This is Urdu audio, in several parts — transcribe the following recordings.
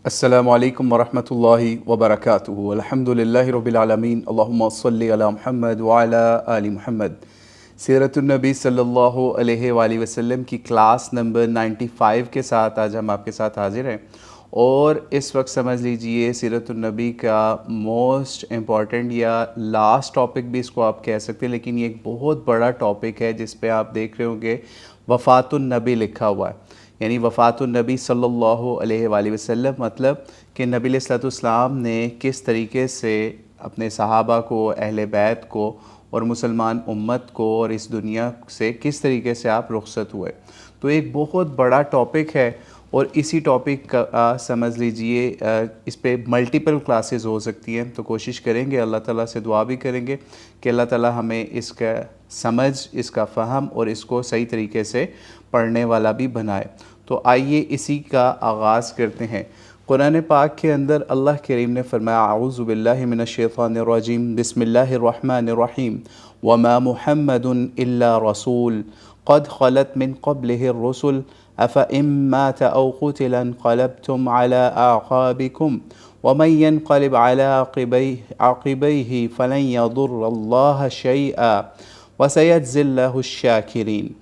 السلام علیکم ورحمۃ اللہ وبرکاتہ۔ الحمدللہ رب العالمین، اللہم صلی علی محمد وعلی آل محمد۔ سیرت النبی صلی اللہ علیہ وآلہ وسلم کی کلاس نمبر 95 کے ساتھ آج ہم آپ کے ساتھ حاضر ہیں، اور اس وقت سمجھ لیجئے سیرت النبی کا موسٹ امپورٹنٹ یا لاسٹ ٹاپک بھی اس کو آپ کہہ سکتے ہیں، لیکن یہ ایک بہت بڑا ٹاپک ہے جس پہ آپ دیکھ رہے ہوں گے وفات النبی لکھا ہوا ہے، یعنی وفات النبی صلی اللہ علیہ وآلہ وسلم، مطلب کہ نبی علیہ الصلوۃ والسلام نے کس طریقے سے اپنے صحابہ کو، اہل بیت کو اور مسلمان امت کو اور اس دنیا سے کس طریقے سے آپ رخصت ہوئے۔ تو ایک بہت بڑا ٹاپک ہے، اور اسی ٹاپک کا سمجھ لیجئے اس پہ ملٹیپل کلاسز ہو سکتی ہیں، تو کوشش کریں گے، اللہ تعالیٰ سے دعا بھی کریں گے کہ اللہ تعالیٰ ہمیں اس کا سمجھ، اس کا فہم اور اس کو صحیح طریقے سے پڑھنے والا بھی بنائے۔ تو آئیے اسی کا آغاز کرتے ہیں۔ قرآن پاک کے اندر اللہ کریم نے فرمایا، اعوذ باللہ من الشیطان الرجیم، بسم اللہ الرحمن الرحیم، وما محمد الا رسول قد خلت من قبله الرسل افإن مات او قتل انقلبتم على اعقابكم ومن ينقلب على عقبيه فلن يضر الله شيئا وسيجزي الله الشاكرين۔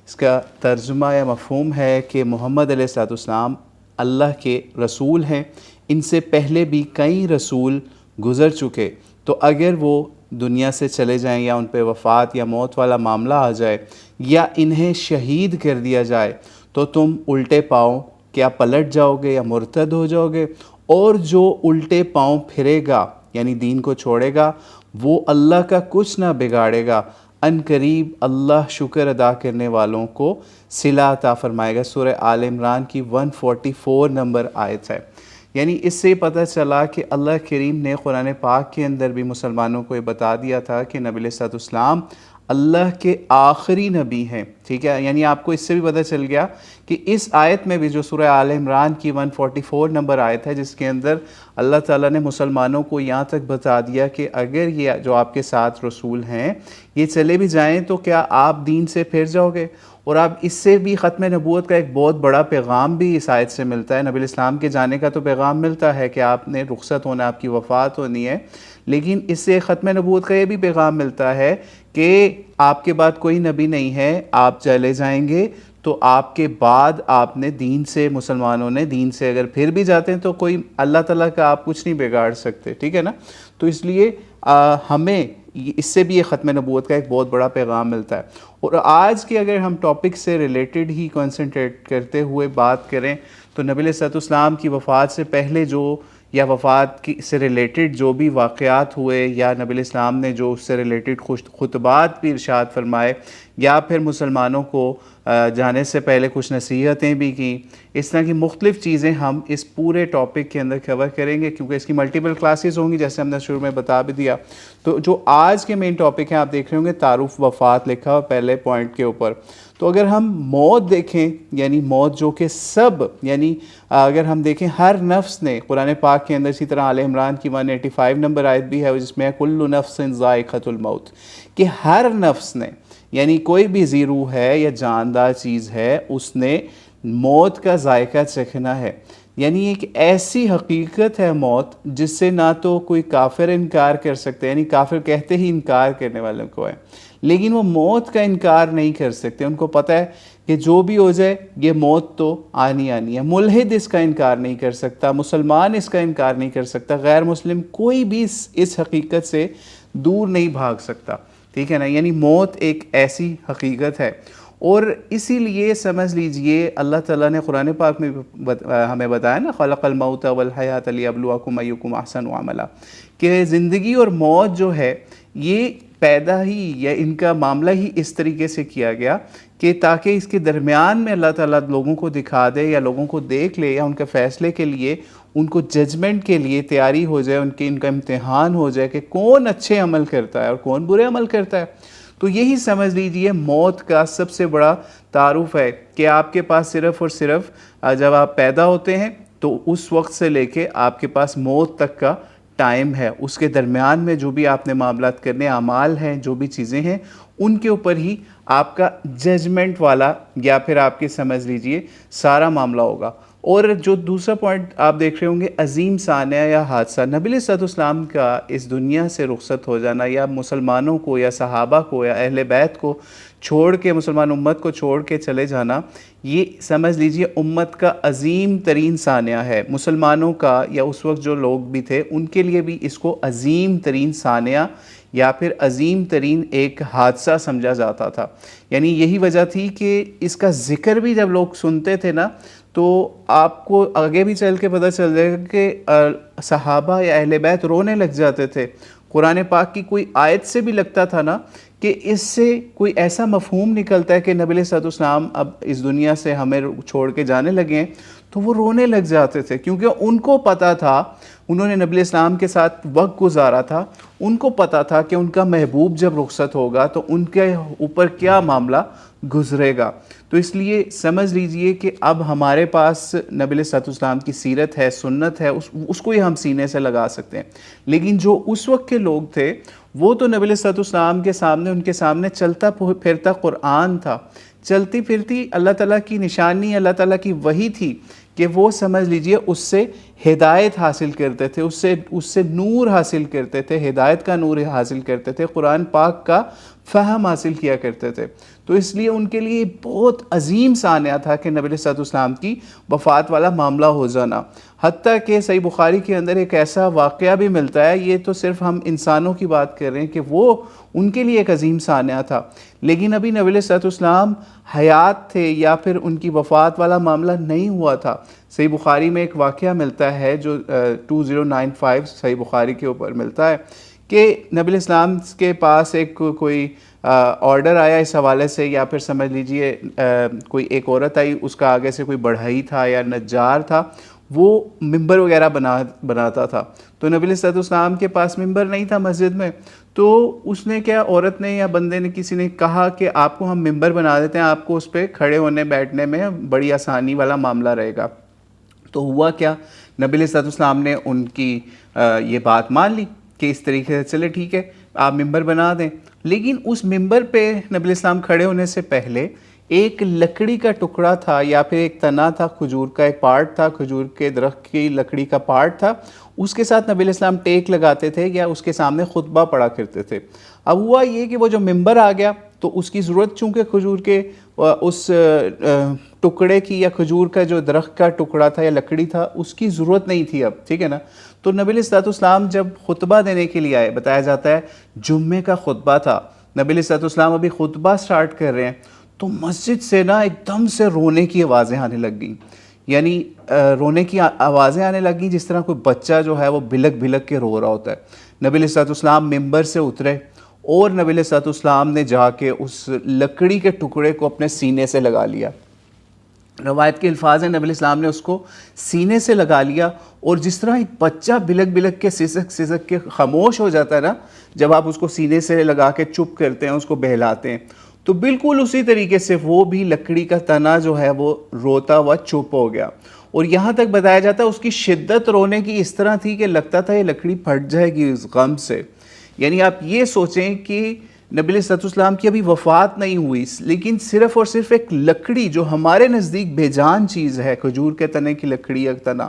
اس کا ترجمہ یا مفہوم ہے کہ محمد علیہ الصلوۃ والسلام اللہ کے رسول ہیں، ان سے پہلے بھی کئی رسول گزر چکے، تو اگر وہ دنیا سے چلے جائیں یا ان پہ وفات یا موت والا معاملہ آ جائے یا انہیں شہید کر دیا جائے تو تم الٹے پاؤں کیا پلٹ جاؤ گے یا مرتد ہو جاؤ گے، اور جو الٹے پاؤں پھرے گا یعنی دین کو چھوڑے گا وہ اللہ کا کچھ نہ بگاڑے گا، ان قریب اللہ شکر ادا کرنے والوں کو صلہ عطا فرمائے گا۔ سورہ آل عمران کی 144 نمبر آیت ہے۔ یعنی اس سے پتہ چلا کہ اللہ کریم نے قرآن پاک کے اندر بھی مسلمانوں کو یہ بتا دیا تھا کہ نبی علیہ الصلوۃ والسلام اللہ کے آخری نبی ہیں، ٹھیک ہے۔ یعنی آپ کو اس سے بھی پتہ چل گیا کہ اس آیت میں بھی جو سورہ آل عمران کی 144 نمبر آیت ہے، جس کے اندر اللہ تعالیٰ نے مسلمانوں کو یہاں تک بتا دیا کہ اگر یہ جو آپ کے ساتھ رسول ہیں یہ چلے بھی جائیں تو کیا آپ دین سے پھر جاؤ گے، اور آپ اس سے بھی ختم نبوت کا ایک بہت بڑا پیغام بھی اس آیت سے ملتا ہے۔ نبی علیہ السلام کے جانے کا تو پیغام ملتا ہے کہ آپ نے رخصت ہونا، آپ کی وفات ہونی ہے، لیکن اس سے ختم نبوت کا یہ بھی پیغام ملتا ہے کہ آپ کے بعد کوئی نبی نہیں ہے، آپ چلے جائیں گے تو آپ کے بعد آپ نے دین سے، مسلمانوں نے دین سے اگر پھر بھی جاتے ہیں تو کوئی اللہ تعالیٰ کا آپ کچھ نہیں بگاڑ سکتے، ٹھیک ہے نا۔ تو اس لیے ہمیں اس سے بھی یہ ختم نبوت کا ایک بہت بڑا پیغام ملتا ہے۔ اور آج کے اگر ہم ٹاپک سے ریلیٹڈ ہی کنسنٹریٹ کرتے ہوئے بات کریں تو نبی علیہ الصلوۃ والسلام کی وفات سے پہلے جو یا وفات کی سے ریلیٹڈ جو بھی واقعات ہوئے، یا نبی علیہ السلام نے جو اس سے ریلیٹڈ خطبات بھی ارشاد فرمائے، یا پھر مسلمانوں کو جانے سے پہلے کچھ نصیحتیں بھی کیں، اس طرح کی مختلف چیزیں ہم اس پورے ٹاپک کے اندر کور کریں گے، کیونکہ اس کی ملٹیپل کلاسز ہوں گی جیسے ہم نے شروع میں بتا بھی دیا۔ تو جو آج کے مین ٹاپک ہیں آپ دیکھ رہے ہوں گے تعارف وفات لکھا ہوا پہلے پوائنٹ کے اوپر۔ تو اگر ہم موت دیکھیں، یعنی موت جو کہ سب، یعنی اگر ہم دیکھیں ہر نفس نے، قرآن پاک کے اندر اسی طرح آل عمران کی 185 نمبر آیت بھی ہے جس میں کل نفس ذائقۃ الموت، کہ ہر نفس نے، یعنی کوئی بھی ذی روح ہے یا جاندار چیز ہے، اس نے موت کا ذائقہ چکھنا ہے۔ یعنی ایک ایسی حقیقت ہے موت جس سے نہ تو کوئی کافر انکار کر سکتے، یعنی کافر کہتے ہی انکار کرنے والوں کو ہے، لیکن وہ موت کا انکار نہیں کر سکتے، ان کو پتہ ہے کہ جو بھی ہو جائے یہ موت تو آنی ہے۔ ملحد اس کا انکار نہیں کر سکتا، مسلمان اس کا انکار نہیں کر سکتا، غیر مسلم کوئی بھی اس حقیقت سے دور نہیں بھاگ سکتا، ٹھیک ہے نا۔ یعنی موت ایک ایسی حقیقت ہے، اور اسی لیے سمجھ لیجئے اللہ تعالیٰ نے قرآن پاک میں ہمیں بتایا نا، خلق الموت والحیات لیبلوکم ایکم احسن عملا، کہ زندگی اور موت جو ہے یہ پیدا ہی یا ان کا معاملہ ہی اس طریقے سے کیا گیا کہ تاکہ اس کے درمیان میں اللہ تعالیٰ لوگوں کو دکھا دے یا لوگوں کو دیکھ لے، یا ان کے فیصلے کے لیے، ان کو ججمنٹ کے لیے تیاری ہو جائے، ان کا امتحان ہو جائے کہ کون اچھے عمل کرتا ہے اور کون برے عمل کرتا ہے۔ تو یہی سمجھ لیجئے موت کا سب سے بڑا تعارف ہے کہ آپ کے پاس صرف اور صرف جب آپ پیدا ہوتے ہیں تو اس وقت سے لے کے آپ کے پاس موت تک کا ٹائم ہے، اس کے درمیان میں جو بھی آپ نے معاملات کرنے، اعمال ہیں، جو بھی چیزیں ہیں، ان کے اوپر ہی آپ کا ججمنٹ والا یا پھر آپ کے سمجھ لیجئے سارا معاملہ ہوگا۔ اور جو دوسرا پوائنٹ آپ دیکھ رہے ہوں گے، عظیم ثانیہ یا حادثہ، نبی علیہ الصلوۃ والسلام کا اس دنیا سے رخصت ہو جانا، یا مسلمانوں کو یا صحابہ کو یا اہل بیت کو چھوڑ کے، مسلمان امت کو چھوڑ کے چلے جانا، یہ سمجھ لیجئے امت کا عظیم ترین ثانیہ ہے۔ مسلمانوں کا یا اس وقت جو لوگ بھی تھے ان کے لیے بھی اس کو عظیم ترین ثانیہ یا پھر عظیم ترین ایک حادثہ سمجھا جاتا تھا۔ یعنی یہی وجہ تھی کہ اس کا ذکر بھی جب لوگ سنتے تھے نا، تو آپ کو آگے بھی چل کے پتہ چل جائے گا کہ صحابہ یا اہل بیت رونے لگ جاتے تھے۔ قرآن پاک کی کوئی آیت سے بھی لگتا تھا نا کہ اس سے کوئی ایسا مفہوم نکلتا ہے کہ نبی علیہ السلام اب اس دنیا سے ہمیں چھوڑ کے جانے لگے ہیں، تو وہ رونے لگ جاتے تھے، کیونکہ ان کو پتہ تھا، انہوں نے نبی علیہ السلام کے ساتھ وقت گزارا تھا، ان کو پتہ تھا کہ ان کا محبوب جب رخصت ہوگا تو ان کے اوپر کیا معاملہ گزرے گا۔ تو اس لیے سمجھ لیجئے کہ اب ہمارے پاس نبی علیہ السلام کی سیرت ہے، سنت ہے، اس کو ہی ہم سینے سے لگا سکتے ہیں۔ لیکن جو اس وقت کے لوگ تھے وہ تو نبی علیہ السلام کے سامنے، ان کے سامنے چلتا پھرتا قرآن تھا، چلتی پھرتی اللہ تعالیٰ کی نشانی، اللہ تعالیٰ کی وحی تھی کہ وہ سمجھ لیجئے اس سے ہدایت حاصل کرتے تھے، اس سے نور حاصل کرتے تھے، ہدایت کا نور حاصل کرتے تھے، قرآن پاک کا فہم حاصل کیا کرتے تھے۔ تو اس لیے ان کے لیے بہت عظیم ثانیہ تھا کہ نبی علیہ السلام کی وفات والا معاملہ ہو جانا۔ حتیٰ کہ صحیح بخاری کے اندر ایک ایسا واقعہ بھی ملتا ہے، یہ تو صرف ہم انسانوں کی بات کر رہے ہیں، کہ وہ ان کے لیے ایک عظیم ثانیہ تھا، لیکن ابھی نبی علیہ السلام حیات تھے یا پھر ان کی وفات والا معاملہ نہیں ہوا تھا۔ صحیح بخاری میں ایک واقعہ ملتا ہے جو 2095 صحیح بخاری کے اوپر ملتا ہے کہ نبی علیہ السلام کے پاس ایک کوئی آرڈر آیا اس حوالے سے، یا پھر سمجھ لیجئے کوئی ایک عورت آئی، اس کا آگے سے کوئی بڑھئی تھا یا نجار تھا، وہ ممبر وغیرہ بناتا تھا۔ تو نبی علیہ السلام کے پاس ممبر نہیں تھا مسجد میں، تو اس نے کیا، عورت نے یا بندے نے، کسی نے کہا کہ آپ کو ہم ممبر بنا دیتے ہیں، آپ کو اس پہ کھڑے ہونے بیٹھنے میں بڑی آسانی والا معاملہ رہے گا۔ تو ہوا کیا، نبی علیہ السلام نے ان کی یہ بات مان لی کہ اس طریقے سے چلے ٹھیک ہے آپ ممبر بنا دیں۔ لیکن اس ممبر پہ نبی علیہ السلام کھڑے ہونے سے پہلے ایک لکڑی کا ٹکڑا تھا یا پھر ایک تنا تھا، کھجور کا ایک پارٹ تھا، کھجور کے درخت کی لکڑی کا پارٹ تھا، اس کے ساتھ نبی علیہ السلام ٹیک لگاتے تھے یا اس کے سامنے خطبہ پڑھا کرتے تھے۔ اب ہوا یہ کہ وہ جو ممبر آ گیا تو اس کی ضرورت، چونکہ کھجور کے اس ٹکڑے کی یا کھجور کا جو درخت کا ٹکڑا تھا یا لکڑی تھا، اس کی ضرورت نہیں تھی اب، ٹھیک ہے نا۔ تو نبی علیہ السلام جب خطبہ دینے کے لیے آئے، بتایا جاتا ہے جمعے کا خطبہ تھا، نبی علیہ السلام ابھی خطبہ سٹارٹ کر رہے ہیں، تو مسجد سے نا ایک دم سے رونے کی آوازیں آنے لگ گئیں، یعنی رونے کی آوازیں آنے لگ گئیں جس طرح کوئی بچہ جو ہے وہ بلک بلک کے رو رہا ہوتا ہے۔ نبی علیہ السلام ممبر سے اترے اور نبی علیہ السلام نے جا کے اس لکڑی کے ٹکڑے کو اپنے سینے سے لگا لیا۔ روایت کے الفاظ ہیں، نبی علیہ السلام نے اس کو سینے سے لگا لیا، اور جس طرح ایک بچہ بلک بلک کے سسک کے خاموش ہو جاتا ہے نا جب آپ اس کو سینے سے لگا کے چپ کرتے ہیں، اس کو بہلاتے ہیں، تو بالکل اسی طریقے سے وہ بھی لکڑی کا تنا جو ہے وہ روتا ہوا چپ ہو گیا۔ اور یہاں تک بتایا جاتا ہے اس کی شدت رونے کی اس طرح تھی کہ لگتا تھا یہ لکڑی پھٹ جائے گی اس غم سے۔ یعنی آپ یہ سوچیں کہ نبی علیہ السلام کی ابھی وفات نہیں ہوئی، لیکن صرف اور صرف ایک لکڑی جو ہمارے نزدیک بے جان چیز ہے، کھجور کے تنے کی لکڑی یا تنا،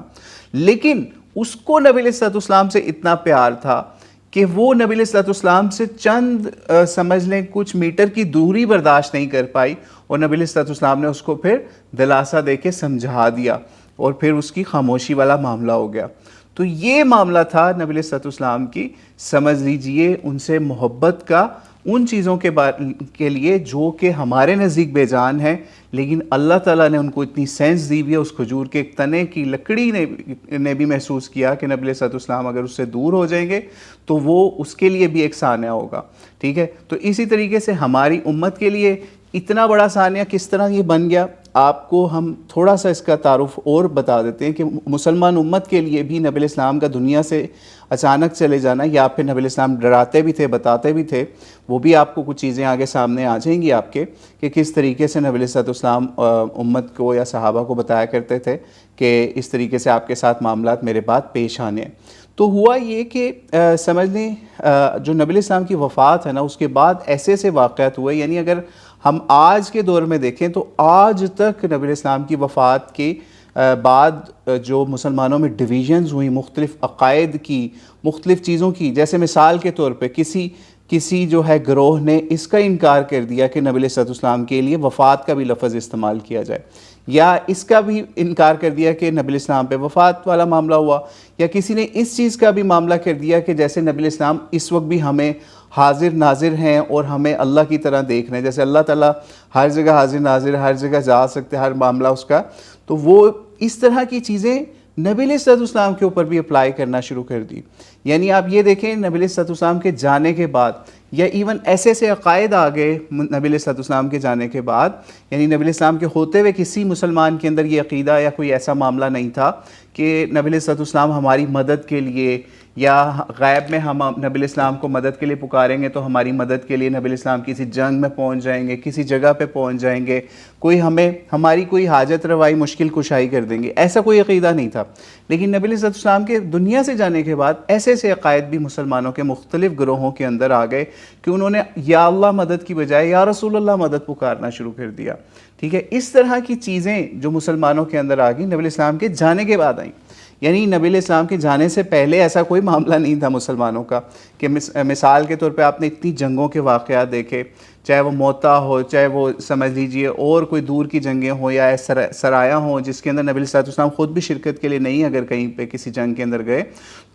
لیکن اس کو نبی علیہ السلام سے اتنا پیار تھا کہ وہ نبی علیہ السلام سے چند سمجھ لیں کچھ میٹر کی دوری برداشت نہیں کر پائی، اور نبی علیہ السلام نے اس کو پھر دلاسا دے کے سمجھا دیا، اور پھر اس کی خاموشی والا معاملہ ہو گیا۔ تو یہ معاملہ تھا نبی علیہ السلام کی، سمجھ لیجئے ان سے محبت کا، ان چیزوں کے لیے جو کہ ہمارے نزدیک بے جان ہے، لیکن اللہ تعالیٰ نے ان کو اتنی سینس دی ہوئی ہے، اس کھجور کے ایک تنے کی لکڑی نے بھی محسوس کیا کہ نبی علیہ السلام اگر اس سے دور ہو جائیں گے تو وہ اس کے لیے بھی ایک ثانیہ ہوگا، ٹھیک ہے۔ تو اسی طریقے سے ہماری امت کے لیے اتنا بڑا ثانیہ کس طرح یہ بن گیا، آپ کو ہم تھوڑا سا اس کا تعارف اور بتا دیتے ہیں کہ مسلمان امت کے لیے بھی نبی علیہ السلام کا دنیا سے اچانک چلے جانا، یا پھر نبی علیہ السلام ڈراتے بھی تھے، بتاتے بھی تھے، وہ بھی آپ کو کچھ چیزیں آگے سامنے آ جائیں گی آپ کے، کہ کس طریقے سے نبی علیہ السلام امت کو یا صحابہ کو بتایا کرتے تھے کہ اس طریقے سے آپ کے ساتھ معاملات میرے بعد پیش آنے ہیں۔ تو ہوا یہ کہ سمجھ لیں جو نبی علیہ السلام کی وفات ہے نا، اس کے بعد ایسے ایسے واقعات ہوئے، یعنی اگر ہم آج کے دور میں دیکھیں تو آج تک نبی علیہ السلام کی وفات کے بعد جو مسلمانوں میں ڈویژنز ہوئی مختلف عقائد کی، مختلف چیزوں کی، جیسے مثال کے طور پہ کسی جو ہے گروہ نے اس کا انکار کر دیا کہ نبی علیہ السلام کے لیے وفات کا بھی لفظ استعمال کیا جائے، یا اس کا بھی انکار کر دیا کہ نبی علیہ السلام پہ وفات والا معاملہ ہوا، یا کسی نے اس چیز کا بھی معاملہ کر دیا کہ جیسے نبی علیہ السلام اس وقت بھی ہمیں حاضر ناظر ہیں اور ہمیں اللہ کی طرح دیکھ رہے ہیں، جیسے اللہ تعالیٰ ہر جگہ حاضر ناظر، ہر جگہ جا سکتے، ہر معاملہ اس کا، تو وہ اس طرح کی چیزیں نبی علیہ السلام کے اوپر بھی اپلائی کرنا شروع کر دی۔ یعنی آپ یہ دیکھیں نبی علیہ السلام کے جانے کے بعد، یا ایون ایسے عقائد آ گئے نبی علیہ السلام کے جانے کے بعد، یعنی نبی علیہ السلام کے ہوتے ہوئے کسی مسلمان کے اندر یہ عقیدہ یا کوئی ایسا معاملہ نہیں تھا کہ نبی علیہ السلام ہماری مدد کے لیے، یا غیب میں ہم نبی علیہ السلام کو مدد کے لیے پکاریں گے تو ہماری مدد کے لیے نبی علیہ السلام کسی جنگ میں پہنچ جائیں گے، کسی جگہ پہ پہنچ جائیں گے، ہماری کوئی حاجت روائی مشکل کشائی کر دیں گے، ایسا کوئی عقیدہ نہیں تھا۔ لیکن نبی علیہ السلام کے دنیا سے جانے کے بعد ایسے عقائد بھی مسلمانوں کے مختلف گروہوں کے اندر آ گئے کہ انہوں نے یا اللہ مدد کی بجائے یا رسول اللہ مدد پکارنا شروع کر دیا، ٹھیک ہے۔ اس طرح کی چیزیں جو مسلمانوں کے اندر آ گئیں نبی علیہ السلام کے جانے کے بعد آئیں، یعنی نبی علیہ السلام کے جانے سے پہلے ایسا کوئی معاملہ نہیں تھا مسلمانوں کا کہ مثال کے طور پہ آپ نے اتنی جنگوں کے واقعات دیکھے، چاہے وہ موتا ہو، چاہے وہ سمجھ لیجئے اور کوئی دور کی جنگیں ہوں یا سرایہ ہوں جس کے اندر نبی علیہ السلام خود بھی شرکت کے لیے نہیں، اگر کہیں پہ کسی جنگ کے اندر گئے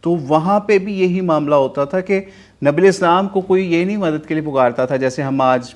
تو وہاں پہ بھی یہی معاملہ ہوتا تھا کہ نبی علیہ السلام کو کوئی یہ نہیں مدد کے لیے پکارتا تھا جیسے ہم آج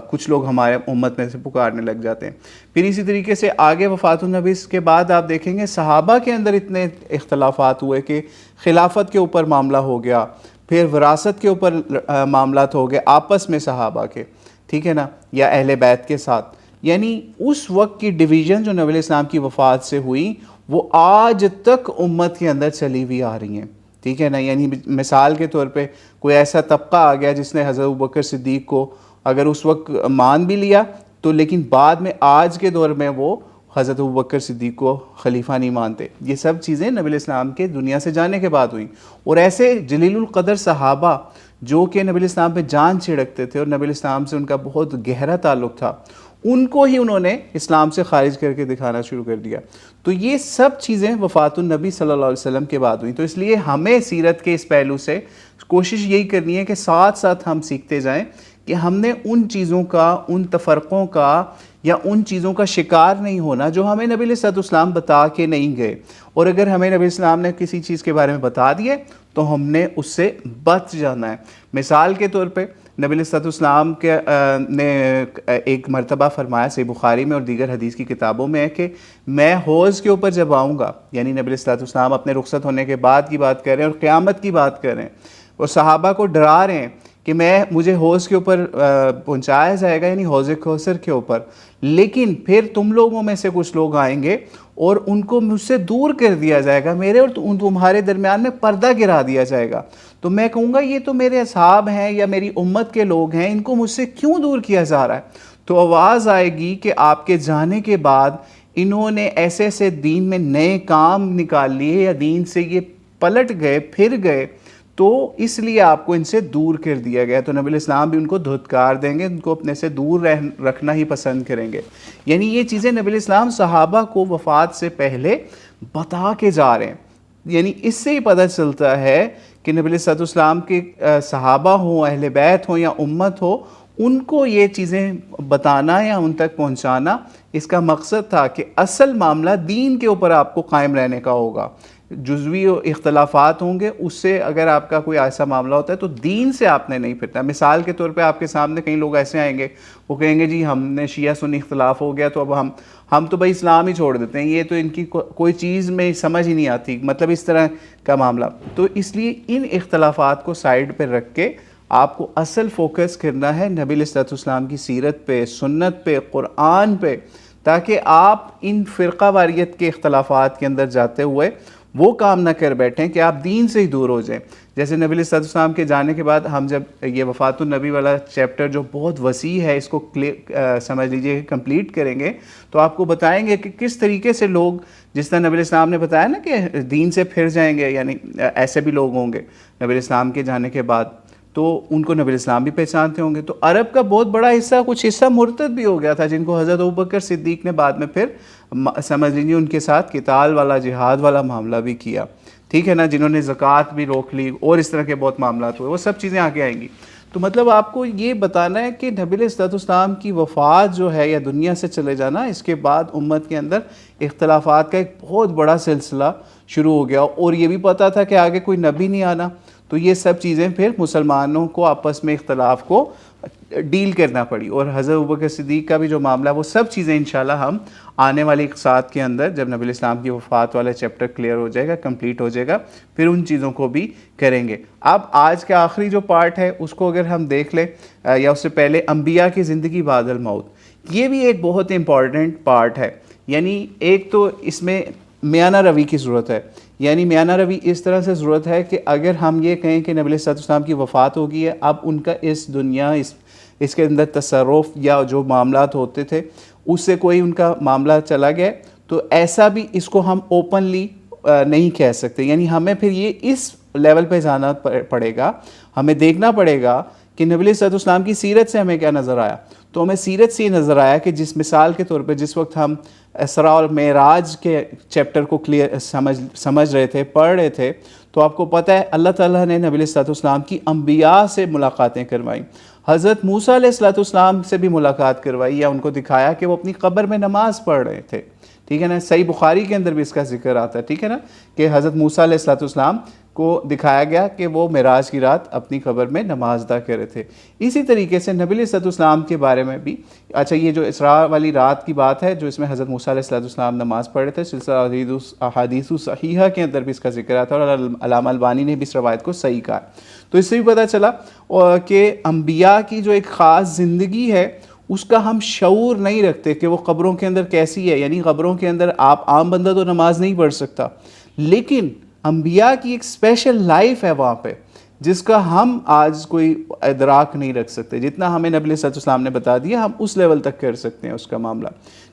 کچھ لوگ ہمارے امت میں سے پکارنے لگ جاتے ہیں۔ پھر اسی طریقے سے آگے وفات النبی کے بعد آپ دیکھیں گے صحابہ کے اندر اتنے اختلافات ہوئے کہ خلافت کے اوپر معاملہ ہو گیا، پھر وراثت کے اوپر معاملات ہو گئے آپس میں صحابہ کے، ٹھیک ہے نا، یا اہل بیت کے ساتھ۔ یعنی اس وقت کی ڈویژن جو نبی علیہ السلام کی وفات سے ہوئی وہ آج تک امت کے اندر چلی ہوئی آ رہی ہیں، ٹھیک ہے نا۔ یعنی مثال کے طور پہ کوئی ایسا طبقہ آ گیا جس نے حضرت ابوبکر صدیق کو اگر اس وقت مان بھی لیا تو لیکن بعد میں آج کے دور میں وہ حضرت ابوبکر صدیق کو خلیفہ نہیں مانتے۔ یہ سب چیزیں نبی علیہ السلام کے دنیا سے جانے کے بعد ہوئیں، اور ایسے جلیل القدر صحابہ جو کہ نبی علیہ السلام پہ جان چھڑکتے تھے اور نبی علیہ السلام سے ان کا بہت گہرا تعلق تھا، ان کو ہی انہوں نے اسلام سے خارج کر کے دکھانا شروع کر دیا۔ تو یہ سب چیزیں وفات النبی صلی اللہ علیہ وسلم کے بعد ہوئیں۔ تو اس لیے ہمیں سیرت کے اس پہلو سے کوشش یہی کرنی ہے کہ ساتھ ساتھ ہم سیکھتے جائیں کہ ہم نے ان چیزوں کا، ان تفرقوں کا یا ان چیزوں کا شکار نہیں ہونا جو ہمیں نبی علیہ السلام بتا کے نہیں گئے، اور اگر ہمیں نبی علیہ السلام نے کسی چیز کے بارے میں بتا دیے تو ہم نے اس سے بچ جانا ہے۔ مثال کے طور پہ نبی علیہ السلام نے ایک مرتبہ فرمایا صحیح بخاری میں اور دیگر حدیث کی کتابوں میں ہے کہ میں حوض کے اوپر جب آؤں گا، یعنی نبی علیہ السلام اپنے رخصت ہونے کے بعد کی بات کر رہے ہیں اور قیامت کی بات کر رہے ہیں، اور صحابہ کو ڈرا رہے ہیں کہ مجھے حوض کے اوپر پہنچایا جائے گا، یعنی حوض کوثر کے اوپر، لیکن پھر تم لوگوں میں سے کچھ لوگ آئیں گے اور ان کو مجھ سے دور کر دیا جائے گا، میرے اور تمہارے درمیان میں پردہ گرا دیا جائے گا۔ تو میں کہوں گا یہ تو میرے اصحاب ہیں یا میری امت کے لوگ ہیں، ان کو مجھ سے کیوں دور کیا جا رہا ہے؟ تو آواز آئے گی کہ آپ کے جانے کے بعد انہوں نے ایسے دین میں نئے کام نکال لیے یا دین سے یہ پلٹ گئے، پھر گئے، تو اس لیے آپ کو ان سے دور کر دیا گیا۔ تو نبی علیہ السلام بھی ان کو دھتکار دیں گے، ان کو اپنے سے دور رکھنا ہی پسند کریں گے۔ یعنی یہ چیزیں نبی علیہ السلام صحابہ کو وفات سے پہلے بتا کے جا رہے ہیں۔ یعنی اس سے ہی پتہ چلتا ہے کہ نبی علیہ السلام کے صحابہ ہوں، اہل بیت ہوں یا امت ہو، ان کو یہ چیزیں بتانا یا ان تک پہنچانا اس کا مقصد تھا کہ اصل معاملہ دین کے اوپر آپ کو قائم رہنے کا ہوگا۔ جزوی اختلافات ہوں گے، اس سے اگر آپ کا کوئی ایسا معاملہ ہوتا ہے تو دین سے آپ نے نہیں پھرنا۔ مثال کے طور پہ آپ کے سامنے کئی لوگ ایسے آئیں گے، وہ کہیں گے جی ہم نے شیعہ سنی اختلاف ہو گیا تو اب ہم تو بھائی اسلام ہی چھوڑ دیتے ہیں، یہ تو ان کی کوئی چیز میں سمجھ ہی نہیں آتی، مطلب اس طرح کا معاملہ۔ تو اس لیے ان اختلافات کو سائڈ پہ رکھ کے آپ کو اصل فوکس کرنا ہے نبی علیہ السلام کی سیرت پہ، سنت پہ، قرآن پہ، تاکہ آپ ان فرقہ واریت کے اختلافات کے اندر جاتے ہوئے وہ کام نہ کر بیٹھیں کہ آپ دین سے ہی دور ہو جائیں۔ جیسے نبی علیہ السلام کے جانے کے بعد ہم جب یہ وفات النبی والا چیپٹر جو بہت وسیع ہے اس کو سمجھ لیجئے کمپلیٹ کریں گے تو آپ کو بتائیں گے کہ کس طریقے سے لوگ، جس طرح نبی علیہ السلام نے بتایا نا کہ دین سے پھر جائیں گے، یعنی ایسے بھی لوگ ہوں گے نبی علیہ السلام کے جانے کے بعد، تو ان کو نبی علیہ السلام بھی پہچانتے ہوں گے۔ تو عرب کا بہت بڑا حصہ، کچھ حصہ مرتد بھی ہو گیا تھا، جن کو حضرت ابوبکر صدیق نے بعد میں پھر سمجھ لیجیے ان کے ساتھ قتال والا جہاد والا معاملہ بھی کیا، ٹھیک ہے نا، جنہوں نے زکوٰۃ بھی روک لی اور اس طرح کے بہت معاملات ہوئے، وہ سب چیزیں آگے آئیں گی۔ تو مطلب آپ کو یہ بتانا ہے کہ نبی علیہ الصلوۃ والسلام کی وفات جو ہے یا دنیا سے چلے جانا، اس کے بعد امت کے اندر اختلافات کا ایک بہت بڑا سلسلہ شروع ہو گیا، اور یہ بھی پتہ تھا کہ آگے کوئی نبی نہیں آنا، تو یہ سب چیزیں پھر مسلمانوں کو آپس میں اختلاف کو ڈیل کرنا پڑی۔ اور حضرت ابوبکر صدیق کا بھی جو معاملہ، وہ سب چیزیں انشاءاللہ ہم آنے والی اقساط کے اندر، جب نبی الاسلام کی وفات والا چیپٹر کلیئر ہو جائے گا، کمپلیٹ ہو جائے گا، پھر ان چیزوں کو بھی کریں گے۔ اب آج کا آخری جو پارٹ ہے اس کو اگر ہم دیکھ لیں، یا اس سے پہلے انبیاء کی زندگی بعد الموت، یہ بھی ایک بہت امپورٹنٹ پارٹ ہے۔ یعنی ایک تو اس میں میانہ روی کی ضرورت ہے، یعنی میانہ روی اس طرح سے ضرورت ہے کہ اگر ہم یہ کہیں کہ نبی علیہ الصلوۃ والسلام کی وفات ہو گئی ہے، اب ان کا اس دنیا اس کے اندر تصرف یا جو معاملات ہوتے تھے اس سے کوئی ان کا معاملہ چلا گیا، تو ایسا بھی اس کو ہم اوپنلی نہیں کہہ سکتے۔ یعنی ہمیں پھر یہ اس لیول پہ جانا پڑے گا، ہمیں دیکھنا پڑے گا کہ نبی علیہ الصلوۃ والسلام کی سیرت سے ہمیں کیا نظر آیا۔ تو ہمیں سیرت سے یہ نظر آیا کہ جس مثال کے طور پہ جس وقت ہم اسراء اور معراج کے چیپٹر کو کلیئر سمجھ رہے تھے، پڑھ رہے تھے، تو آپ کو پتہ ہے اللہ تعالیٰ نے نبی علیہ الصلوۃ والسلام کی انبیاء سے ملاقاتیں کروائی، حضرت موسیٰ علیہ الصلوۃ والسلام سے بھی ملاقات کروائی، یا ان کو دکھایا کہ وہ اپنی قبر میں نماز پڑھ رہے تھے، ٹھیک ہے نا۔ صحیح بخاری کے اندر بھی اس کا ذکر آتا ہے، ٹھیک ہے نا، کہ حضرت موسیٰ علیہ الصلوۃ والسلام کو دکھایا گیا کہ وہ معراج کی رات اپنی قبر میں نماز ادا کر رہے تھے۔ اسی طریقے سے نبی علیہ الصلوۃ والسلام کے بارے میں بھی، اچھا یہ جو اسراء والی رات کی بات ہے جو اس میں حضرت موسیٰ علیہ الصلوۃ والسلام نماز پڑھ رہے تھے، سلسلہ احادیث صحیحہ کے اندر بھی اس کا ذکر آتا ہے، اور علامہ البانی نے بھی اس روایت کو صحیح کہا۔ تو اس سے بھی پتہ چلا کہ انبیاء کی جو ایک خاص زندگی ہے اس کا ہم شعور نہیں رکھتے کہ وہ قبروں کے اندر کیسی ہے۔ یعنی قبروں کے اندر آپ عام بندہ تو نماز نہیں پڑھ سکتا، لیکن انبیاء کی ایک اسپیشل لائف ہے وہاں پہ جس کا ہم آج کوئی ادراک نہیں رکھ سکتے۔ جتنا ہمیں نبی صلی اللہ علیہ وسلم نے بتا دیا ہم اس لیول تک کر سکتے ہیں اس کا معاملہ،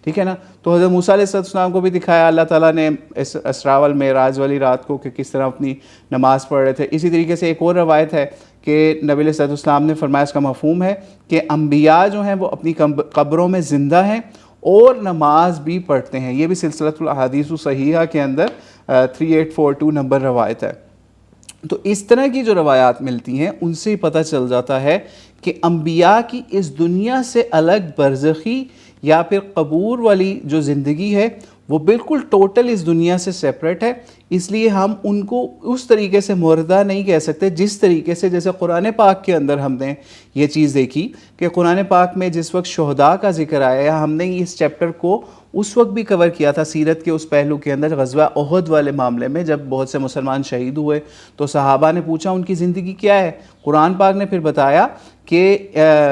ٹھیک ہے نا۔ تو حضرت موسیٰ علیہ السلام کو بھی دکھایا اللہ تعالیٰ نے اسراء والمعراج والی رات کو کہ کس طرح اپنی نماز پڑھ رہے تھے۔ اسی طریقے سے ایک اور روایت ہے کہ نبی علیہ السلام نے فرمایا، اس کا مفہوم ہے کہ انبیاء جو ہیں وہ اپنی قبروں میں زندہ ہیں اور نماز بھی پڑھتے ہیں۔ یہ بھی سلسلۃ الاحادیث صحیحہ کے اندر 3842 نمبر روایت ہے۔ تو اس طرح کی جو روایات ملتی ہیں ان سے پتہ چل جاتا ہے کہ انبیاء کی اس دنیا سے الگ برزخی یا پھر قبور والی جو زندگی ہے وہ بالکل ٹوٹل اس دنیا سے سیپریٹ ہے۔ اس لیے ہم ان کو اس طریقے سے مردہ نہیں کہہ سکتے جس طریقے سے، جیسے قرآن پاک کے اندر ہم نے یہ چیز دیکھی کہ قرآن پاک میں جس وقت شہداء کا ذکر آیا، ہم نے اس چیپٹر کو اس وقت بھی کور کیا تھا سیرت کے اس پہلو کے اندر، غزوہ احد والے معاملے میں جب بہت سے مسلمان شہید ہوئے تو صحابہ نے پوچھا ان کی زندگی کیا ہے۔ قرآن پاک نے پھر بتایا کہ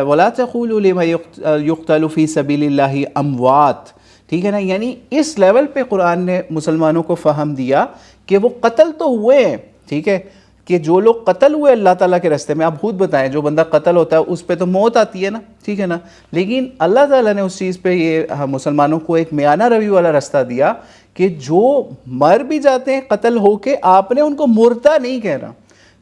وَلَا تَقُولُوا لِمَن يُقْتَلُ فِي سَبِيلِ اللَّهِ أَمْوَاتٌ، ٹھیک ہے نا۔ یعنی اس لیول پہ قرآن نے مسلمانوں کو فہم دیا کہ وہ قتل تو ہوئے ہیں، ٹھیک ہے، کہ جو لوگ قتل ہوئے اللہ تعالیٰ کے راستے میں، آپ خود بتائیں جو بندہ قتل ہوتا ہے اس پہ تو موت آتی ہے نا، ٹھیک ہے نا، لیکن اللہ تعالیٰ نے اس چیز پہ یہ مسلمانوں کو ایک میانہ روی والا راستہ دیا کہ جو مر بھی جاتے ہیں قتل ہو کے، آپ نے ان کو مردہ نہیں کہنا،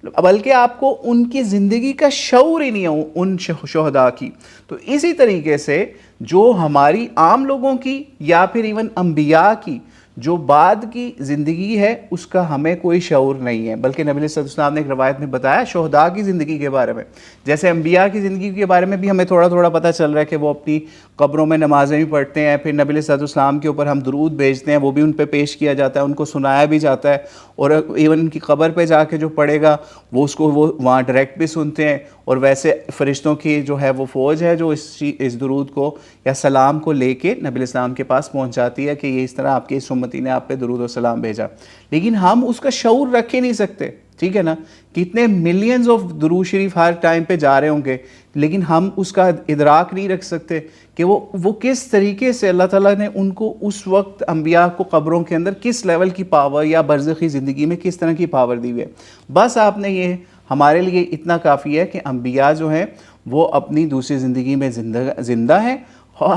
بلکہ آپ کو ان کی زندگی کا شعور ہی نہیں ہے ان شہداء کی۔ تو اسی طریقے سے جو ہماری عام لوگوں کی یا پھر ایون انبیاء کی جو بعد کی زندگی ہے اس کا ہمیں کوئی شعور نہیں ہے، بلکہ نبی صلی اللہ علیہ وسلم نے ایک روایت میں بتایا شہداء کی زندگی کے بارے میں، جیسے انبیاء کی زندگی کے بارے میں بھی ہمیں تھوڑا تھوڑا پتہ چل رہا ہے کہ وہ اپنی قبروں میں نمازیں بھی پڑھتے ہیں، پھر نبی صلی اللہ علیہ وسلم کے اوپر ہم درود بھیجتے ہیں، وہ بھی ان پہ پیش کیا جاتا ہے، ان کو سنایا بھی جاتا ہے، اور ایون ان کی قبر پہ جا کے جو پڑھے گا وہ اس کو وہ وہاں ڈائریکٹ بھی سنتے ہیں، اور ویسے فرشتوں کی جو ہے وہ فوج ہے جو اس درود کو یا سلام کو لے کے نبی علیہ السلام کے پاس پہنچاتی ہے کہ یہ اس طرح آپ کی اس امتی نے آپ پہ درود و سلام بھیجا، لیکن ہم اس کا شعور رکھ ہی نہیں سکتے، ٹھیک ہے نا۔ کتنے ملینز آف درود شریف ہر ٹائم پہ جا رہے ہوں گے، لیکن ہم اس کا ادراک نہیں رکھ سکتے کہ وہ کس طریقے سے اللہ تعالیٰ نے ان کو اس وقت انبیاء کو قبروں کے اندر کس لیول کی پاور یا برزخی زندگی میں کس طرح کی پاور دی ہوئی ہے۔ بس آپ نے یہ ہمارے لیے اتنا کافی ہے کہ انبیاء جو ہیں وہ اپنی دوسری زندگی میں زندہ ہیں،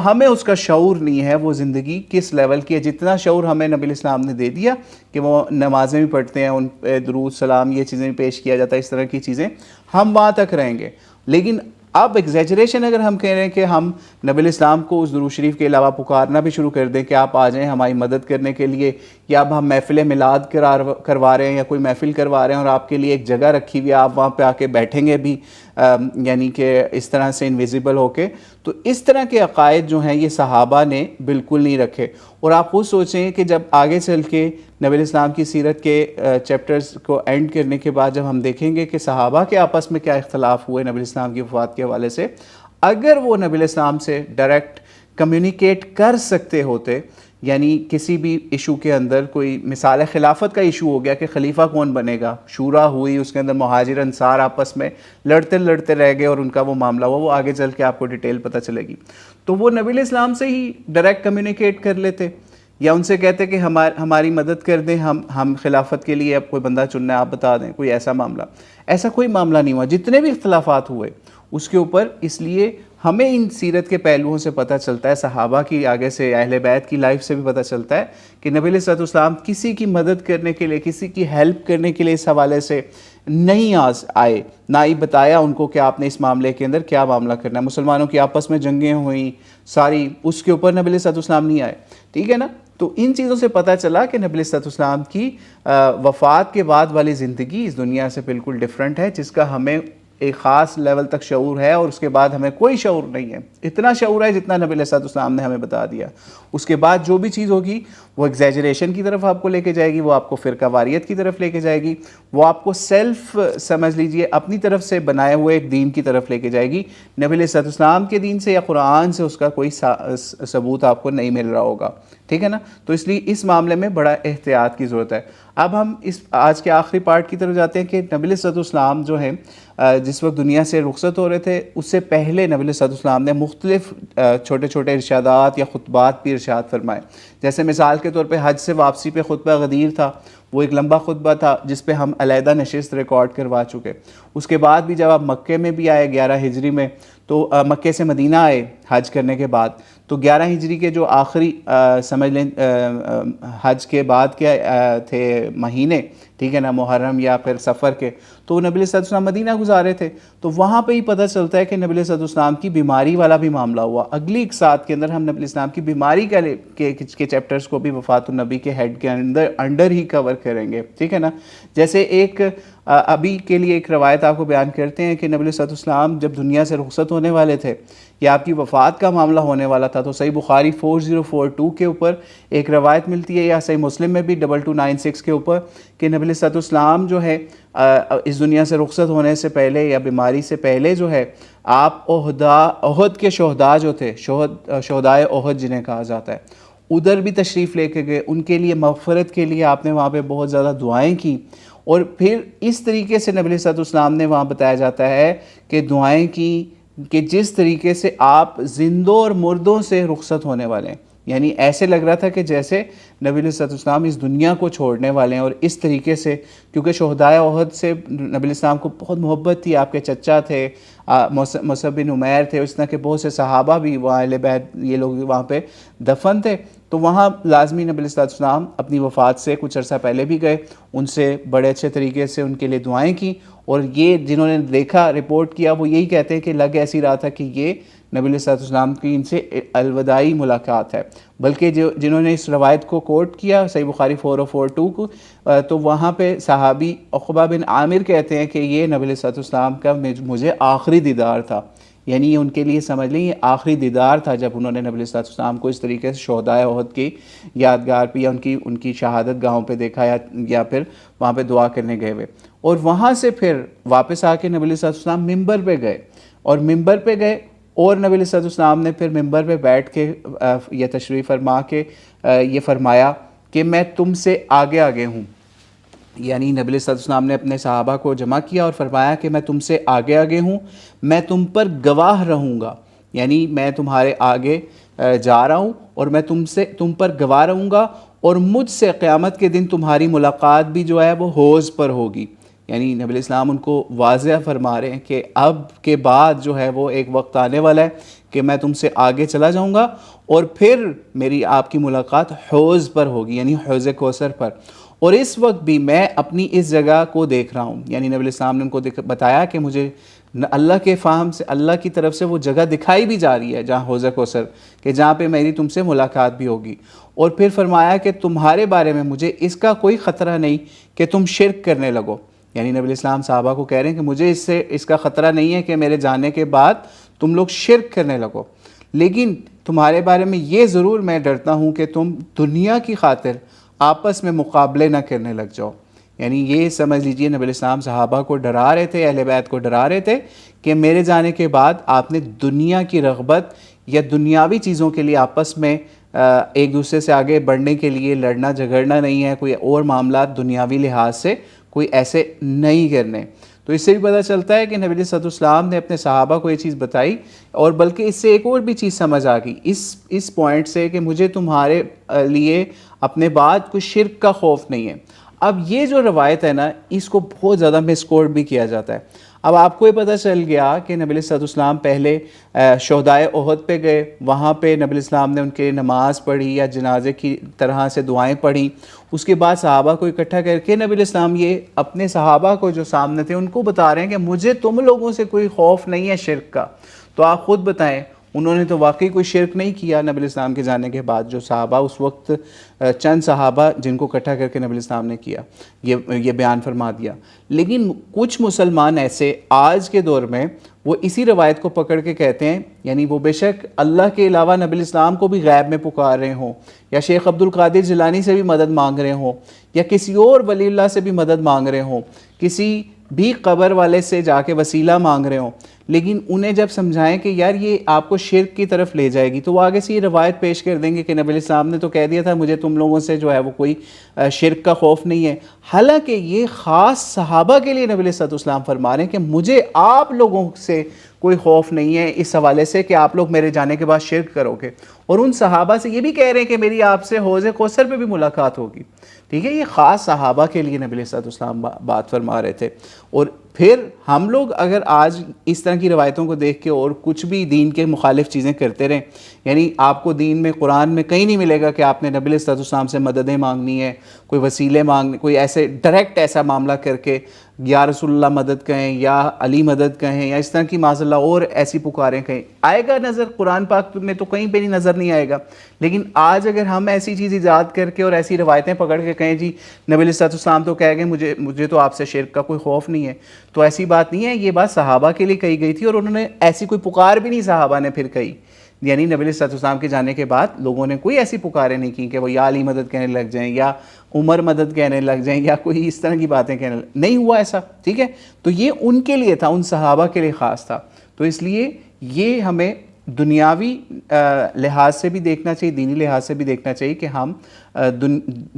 ہمیں اس کا شعور نہیں ہے وہ زندگی کس لیول کی ہے۔ جتنا شعور ہمیں نبی علیہ السلام نے دے دیا کہ وہ نمازیں بھی پڑھتے ہیں، ان پہ درود سلام یہ چیزیں بھی پیش کیا جاتا ہے، اس طرح کی چیزیں ہم وہاں تک رہیں گے، لیکن اب ایگزیجریشن اگر ہم کہہ رہے ہیں کہ ہم نبی الاسلام کو اس درود شریف کے علاوہ پکارنا بھی شروع کر دیں کہ آپ آ جائیں ہماری مدد کرنے کے لیے، یا اب ہم محفل میلاد کروا رہے ہیں یا کوئی محفل کروا رہے ہیں اور آپ کے لیے ایک جگہ رکھی ہوئی ہے، آپ وہاں پہ آ کے بیٹھیں گے بھی یعنی کہ اس طرح سے انویزیبل ہو کے، تو اس طرح کے عقائد جو ہیں یہ صحابہ نے بالکل نہیں رکھے۔ اور آپ خود سوچیں کہ جب آگے چل کے نبی الاسلام کی سیرت کے چیپٹرز کو اینڈ کرنے کے بعد جب ہم دیکھیں گے کہ صحابہ کے آپس میں کیا اختلاف ہوئے نبی الاسلام کی وفات کے حوالے سے، اگر وہ نبی الاسلام سے ڈائریکٹ کمیونیکیٹ کر سکتے ہوتے، یعنی کسی بھی ایشو کے اندر کوئی مثال خلافت کا ایشو ہو گیا کہ خلیفہ کون بنے گا، شورا ہوئی، اس کے اندر مہاجر انصار آپس میں لڑتے رہ گئے اور ان کا وہ معاملہ ہوا، وہ آگے چل کے آپ کو ڈیٹیل پتہ چلے گی، تو وہ نبی الاسلام سے ہی ڈائریکٹ کمیونیکیٹ کر لیتے، یا ان سے کہتے کہ ہماری مدد کر دیں، ہم خلافت کے لیے اب کوئی بندہ چننا ہے آپ بتا دیں، کوئی ایسا معاملہ، ایسا کوئی معاملہ نہیں ہوا۔ جتنے بھی اختلافات ہوئے اس کے اوپر، اس لیے ہمیں ان سیرت کے پہلوؤں سے پتہ چلتا ہے، صحابہ کی آگے سے اہل بیت کی لائف سے بھی پتہ چلتا ہے کہ نبی علیہ السلام کسی کی مدد کرنے کے لیے، کسی کی ہیلپ کرنے کے لیے اس حوالے سے نہیں آئے، نہ ہی بتایا ان کو کہ آپ نے اس معاملے کے اندر کیا معاملہ کرنا ہے۔ مسلمانوں کی آپس میں جنگیں ہوئیں ساری، اس کے اوپر نبی علیہ السلام نہیں آئے، ٹھیک ہے نا۔ تو ان چیزوں سے پتہ چلا کہ نبی علیہ السلام کی وفات کے بعد والی زندگی اس دنیا سے بالکل ڈیفرنٹ ہے، جس کا ہمیں ایک خاص لیول تک شعور ہے، اور اس کے بعد ہمیں کوئی شعور نہیں ہے۔ اتنا شعور ہے جتنا نبی علیہ السلام نے ہمیں بتا دیا۔ اس کے بعد جو بھی چیز ہوگی وہ ایگزیجریشن کی طرف آپ کو لے کے جائے گی، وہ آپ کو فرقہ واریت کی طرف لے کے جائے گی، وہ آپ کو سیلف سمجھ لیجئے اپنی طرف سے بنائے ہوئے ایک دین کی طرف لے کے جائے گی۔ نبی علیہ السلام کے دین سے یا قرآن سے اس کا کوئی ثبوت آپ کو نہیں مل رہا ہوگا، ٹھیک ہے نا۔ تو اس لیے اس معاملے میں بڑا احتیاط کی ضرورت ہے۔ اب ہم اس آج کے آخری پارٹ کی طرف جاتے ہیں کہ نبی علیہ السلام جو ہیں جس وقت دنیا سے رخصت ہو رہے تھے، اس سے پہلے نبی علیہ السلام نے مختلف چھوٹے چھوٹے ارشادات یا خطبات بھی ارشاد فرمائے۔ جیسے مثال کے طور پہ حج سے واپسی پہ خطبہ غدیر تھا، وہ ایک لمبا خطبہ تھا جس پہ ہم علیحدہ نشست ریکارڈ کروا چکے۔ اس کے بعد بھی جب آپ مکے میں بھی آئے 11 ہجری میں، تو مکے سے مدینہ آئے حج کرنے کے بعد، تو 11 ہجری کے جو آخری سمجھ لیں حج کے بعد کے تھے مہینے، ٹھیک ہے نا، محرم یا پھر سفر کے، تو نبی علیہ السلام مدینہ گزارے تھے۔ تو وہاں پہ ہی پتہ چلتا ہے کہ نبی علیہ السلام کی بیماری والا بھی معاملہ ہوا۔ اگلی ایک ساتھ کے اندر ہم نبی علیہ السلام کی بیماری کے چیپٹرز کو بھی وفات النبی کے ہیڈ کے انڈر ہی کور کریں گے، ٹھیک ہے نا۔ جیسے ایک ابھی کے لیے ایک روایت آپ کو بیان کرتے ہیں کہ نبی علیہ السلام جب دنیا سے رخصت ہونے والے تھے یا آپ کی وفات کا معاملہ ہونے والا تھا، تو صحیح بخاری 4042 کے اوپر ایک روایت ملتی ہے، یا صحیح مسلم میں بھی 2296 کے اوپر، کہ نبی علیہ السلام جو ہے اس دنیا سے رخصت ہونے سے پہلے یا بیماری سے پہلے جو ہے آپ احد کے شہداء جو تھے، شہدائے احد جنہیں کہا جاتا ہے، ادھر بھی تشریف لے کے گئے، ان کے لیے مغفرت کے لیے آپ نے وہاں پہ بہت زیادہ دعائیں کی، اور پھر اس طریقے سے نبی علیہ السلام نے وہاں بتایا جاتا ہے کہ دعائیں کی کہ جس طریقے سے آپ زندوں اور مردوں سے رخصت ہونے والے ہیں، یعنی ایسے لگ رہا تھا کہ جیسے نبی علیہ السلام اس دنیا کو چھوڑنے والے ہیں۔ اور اس طریقے سے کیونکہ شہدائے احد سے نبی علیہ السلام کو بہت محبت تھی، آپ کے چچا تھے مصعب بن عمیر تھے، اس طرح کے بہت سے صحابہ بھی وہاں اہل بیت یہ لوگ وہاں پہ دفن تھے، تو وہاں لازمی نبی علیہ السلام اپنی وفات سے کچھ عرصہ پہلے بھی گئے، ان سے بڑے اچھے طریقے سے ان کے لیے دعائیں کی، اور یہ جنہوں نے دیکھا رپورٹ کیا وہ یہی کہتے ہیں کہ لگ ایسی رہا تھا کہ یہ نبی علیہ السلام کی ان سے الوداعی ملاقات ہے۔ بلکہ جنہوں نے اس روایت کو کوٹ کیا صحیح بخاری 4042 کو، تو وہاں پہ صحابی عقبہ بن عامر کہتے ہیں کہ یہ نبی علیہ السلام کا مجھے آخری دیدار تھا، یعنی یہ ان کے لیے سمجھ لیں یہ آخری دیدار تھا جب انہوں نے نبی علیہ السلام کو اس طریقے سے شہدائے احد کی یادگار پہ یا ان کی شہادت گاہوں پہ دیکھا یا پھر وہاں پہ دعا کرنے گئے ہوئے۔ اور وہاں سے پھر واپس آ کے نبی علیہ السلام ممبر پہ گئے، اور ممبر پہ گئے اور نبی علیہ السلام نے پھر ممبر پہ بیٹھ کے یہ تشریف فرما کے یہ فرمایا کہ میں تم سے آگے آگے ہوں، یعنی نبی علیہ السلام نے اپنے صحابہ کو جمع کیا اور فرمایا کہ میں تم سے آگے آگے ہوں، میں تم پر گواہ رہوں گا، یعنی میں تمہارے آگے جا رہا ہوں اور میں تم پر گواہ رہوں گا، اور مجھ سے قیامت کے دن تمہاری ملاقات بھی جو ہے وہ حوض پر ہوگی۔ یعنی نبی علیہ السلام ان کو واضح فرما رہے ہیں کہ اب کے بعد جو ہے وہ ایک وقت آنے والا ہے کہ میں تم سے آگے چلا جاؤں گا، اور پھر میری آپ کی ملاقات حوض پر ہوگی، یعنی حوض کوثر پر، اور اس وقت بھی میں اپنی اس جگہ کو دیکھ رہا ہوں۔ یعنی نبی علیہ السلام نے ان کو بتایا کہ مجھے اللہ کے فہم سے، اللہ کی طرف سے وہ جگہ دکھائی بھی جا رہی ہے جہاں حوض کوثر، کہ جہاں پہ میری تم سے ملاقات بھی ہوگی. اور پھر فرمایا کہ تمہارے بارے میں مجھے اس کا کوئی خطرہ نہیں کہ تم شرک کرنے لگو. یعنی نبی اسلام صحابہ کو کہہ رہے ہیں کہ مجھے اس کا خطرہ نہیں ہے کہ میرے جانے کے بعد تم لوگ شرک کرنے لگو، لیکن تمہارے بارے میں یہ ضرور میں ڈرتا ہوں کہ تم دنیا کی خاطر آپس میں مقابلے نہ کرنے لگ جاؤ. یعنی یہ سمجھ لیجئے نبی اسلام صحابہ کو ڈرا رہے تھے، اہل بیت کو ڈرا رہے تھے کہ میرے جانے کے بعد آپ نے دنیا کی رغبت یا دنیاوی چیزوں کے لیے آپس میں ایک دوسرے سے آگے بڑھنے کے لیے لڑنا جھگڑنا نہیں ہے، کوئی اور معاملات دنیاوی لحاظ سے کوئی ایسے نہیں کرنے. تو اس سے بھی پتہ چلتا ہے کہ نبی صلی اللہ علیہ وسلم نے اپنے صحابہ کو یہ چیز بتائی، اور بلکہ اس سے ایک اور بھی چیز سمجھ آ گئی اس پوائنٹ سے کہ مجھے تمہارے لیے اپنے بعد کوئی شرک کا خوف نہیں ہے. اب یہ جو روایت ہے نا، اس کو بہت زیادہ مس کوٹ بھی کیا جاتا ہے. اب آپ کو یہ پتہ چل گیا کہ نبی صلی اللہ علیہ وسلم پہلے شہدائے احد پہ گئے، وہاں پہ نبی السلام نے ان کے نماز پڑھی یا جنازے کی طرح سے دعائیں پڑھی. اس کے بعد صحابہ کو اکٹھا کر کے نبی السلام یہ اپنے صحابہ کو جو سامنے تھے ان کو بتا رہے ہیں کہ مجھے تم لوگوں سے کوئی خوف نہیں ہے شرک کا. تو آپ خود بتائیں، انہوں نے تو واقعی کوئی شرک نہیں کیا نبی الاسلام کے جانے کے بعد. جو صحابہ اس وقت چند صحابہ جن کو اکٹھا کر کے نبی الاسلام نے کیا، یہ بیان فرما دیا. لیکن کچھ مسلمان ایسے آج کے دور میں وہ اسی روایت کو پکڑ کے کہتے ہیں، یعنی وہ بے شک اللہ کے علاوہ نبی الاسلام کو بھی غیب میں پکار رہے ہوں، یا شیخ عبد القادر جیلانی سے بھی مدد مانگ رہے ہوں، یا کسی اور ولی اللہ سے بھی مدد مانگ رہے ہوں، کسی بھی قبر والے سے جا کے وسیلہ مانگ رہے ہوں. لیکن انہیں جب سمجھائیں کہ یار یہ آپ کو شرک کی طرف لے جائے گی، تو وہ آگے سے یہ روایت پیش کر دیں گے کہ نبی الاسلام نے تو کہہ دیا تھا مجھے تم لوگوں سے جو ہے وہ کوئی شرک کا خوف نہیں ہے. حالانکہ یہ خاص صحابہ کے لیے نبی علیہ الصلوۃ والسلام فرما رہے ہیں کہ مجھے آپ لوگوں سے کوئی خوف نہیں ہے اس حوالے سے کہ آپ لوگ میرے جانے کے بعد شرک کرو گے. اور ان صحابہ سے یہ بھی کہہ رہے ہیں کہ میری آپ سے حوض کوثر پہ بھی ملاقات ہوگی. ٹھیک ہے، یہ خاص صحابہ کے لیے نبی علیہ الصلوۃ والسلام بات فرما رہے تھے. اور پھر ہم لوگ اگر آج اس طرح کی روایتوں کو دیکھ کے اور کچھ بھی دین کے مخالف چیزیں کرتے رہیں، یعنی آپ کو دین میں قرآن میں کہیں نہیں ملے گا کہ آپ نے نبی علیہ الصلوۃ والسلام سے مددیں مانگنی ہے، کوئی وسیلے مانگنے، کوئی ایسے ڈائریکٹ ایسا معاملہ کر کے یا رسول اللہ مدد کہیں یا علی مدد کہیں یا اس طرح کی معاذ اللہ اور ایسی پکاریں کہیں. آئے گا نظر قرآن پاک میں تو کہیں پہ نہیں نظر نہیں آئے گا. لیکن آج اگر ہم ایسی چیز ایجاد کر کے اور ایسی روایتیں پکڑ کے کہیں جی نبی علیہ الصلوۃ والسلام تو کہہ گئے مجھے تو آپ سے شرک کا کوئی خوف نہیں ہے، تو ایسی بات نہیں ہے. یہ بات صحابہ کے لیے کہی گئی تھی، اور انہوں نے ایسی کوئی پکار بھی نہیں صحابہ نے پھر کہی. یعنی نبی علیہ الصلوۃ والسلام کے جانے کے بعد لوگوں نے کوئی ایسی پکاریں نہیں کی کہ وہ یا علی مدد کہنے لگ جائیں یا عمر مدد کہنے لگ جائیں یا کوئی اس طرح کی باتیں کہنے نہیں ہوا ایسا. ٹھیک ہے، تو یہ ان کے لیے تھا، ان صحابہ کے لیے خاص تھا. تو اس لیے یہ ہمیں دنیاوی لحاظ سے بھی دیکھنا چاہیے، دینی لحاظ سے بھی دیکھنا چاہیے کہ ہم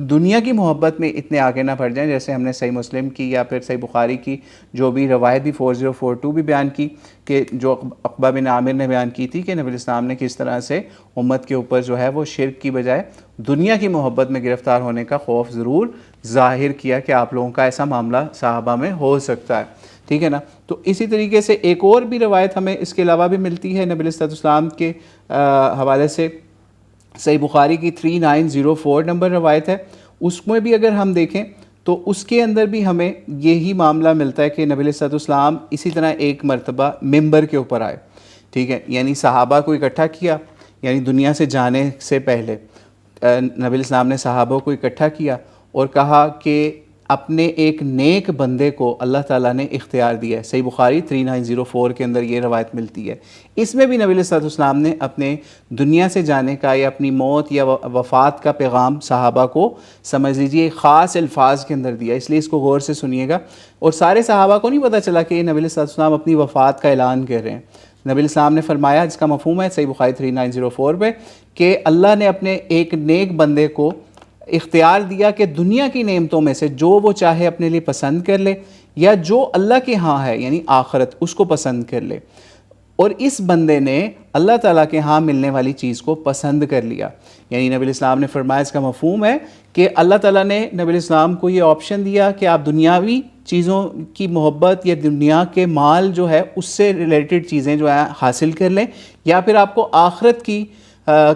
دنیا کی محبت میں اتنے آگے نہ بڑھ جائیں. جیسے ہم نے صحیح مسلم کی یا پھر صحیح بخاری کی جو بھی روایت بھی 4042 بھی بیان کی کہ جو عقبہ بن عامر نے بیان کی تھی کہ نبی الاسلام نے کس طرح سے امت کے اوپر جو ہے وہ شرک کی بجائے دنیا کی محبت میں گرفتار ہونے کا خوف ضرور ظاہر کیا کہ آپ لوگوں کا ایسا معاملہ صحابہ میں ہو سکتا ہے. ٹھیک ہے نا. تو اسی طریقے سے ایک اور بھی روایت ہمیں اس کے علاوہ بھی ملتی ہے نبی علیہ الصلوۃ والسلام کے حوالے سے. صحیح بخاری کی 3904 نمبر روایت ہے. اس میں بھی اگر ہم دیکھیں تو اس کے اندر بھی ہمیں یہی معاملہ ملتا ہے کہ نبی علیہ الصلوۃ والسلام اسی طرح ایک مرتبہ ممبر کے اوپر آئے. ٹھیک ہے، یعنی صحابہ کو اکٹھا کیا، یعنی دنیا سے جانے سے پہلے نبی علیہ السلام نے صحابہ کو اکٹھا کیا اور کہا کہ اپنے ایک نیک بندے کو اللہ تعالیٰ نے اختیار دیا ہے. صحیح بخاری 3904 کے اندر یہ روایت ملتی ہے. اس میں بھی نبی علیہ الصلوۃ والسلام نے اپنے دنیا سے جانے کا یا اپنی موت یا وفات کا پیغام صحابہ کو سمجھ لیجئے خاص الفاظ کے اندر دیا. اس لیے اس کو غور سے سنیے گا. اور سارے صحابہ کو نہیں پتہ چلا کہ نبی علیہ الصلوۃ والسلام اپنی وفات کا اعلان کر رہے ہیں. نبی علیہ السلام نے فرمایا، جس کا مفہوم ہے صحیح بخاری 3904 پہ، کہ اللہ نے اپنے ایک نیک بندے کو اختیار دیا کہ دنیا کی نعمتوں میں سے جو وہ چاہے اپنے لیے پسند کر لے، یا جو اللہ کے ہاں ہے یعنی آخرت اس کو پسند کر لے. اور اس بندے نے اللہ تعالیٰ کے ہاں ملنے والی چیز کو پسند کر لیا. یعنی نبی علیہ السلام نے فرمایا، اس کا مفہوم ہے کہ اللہ تعالیٰ نے نبی علیہ السلام کو یہ آپشن دیا کہ آپ دنیاوی چیزوں کی محبت یا دنیا کے مال جو ہے اس سے ریلیٹڈ چیزیں جو ہیں حاصل کر لیں، یا پھر آپ کو آخرت کی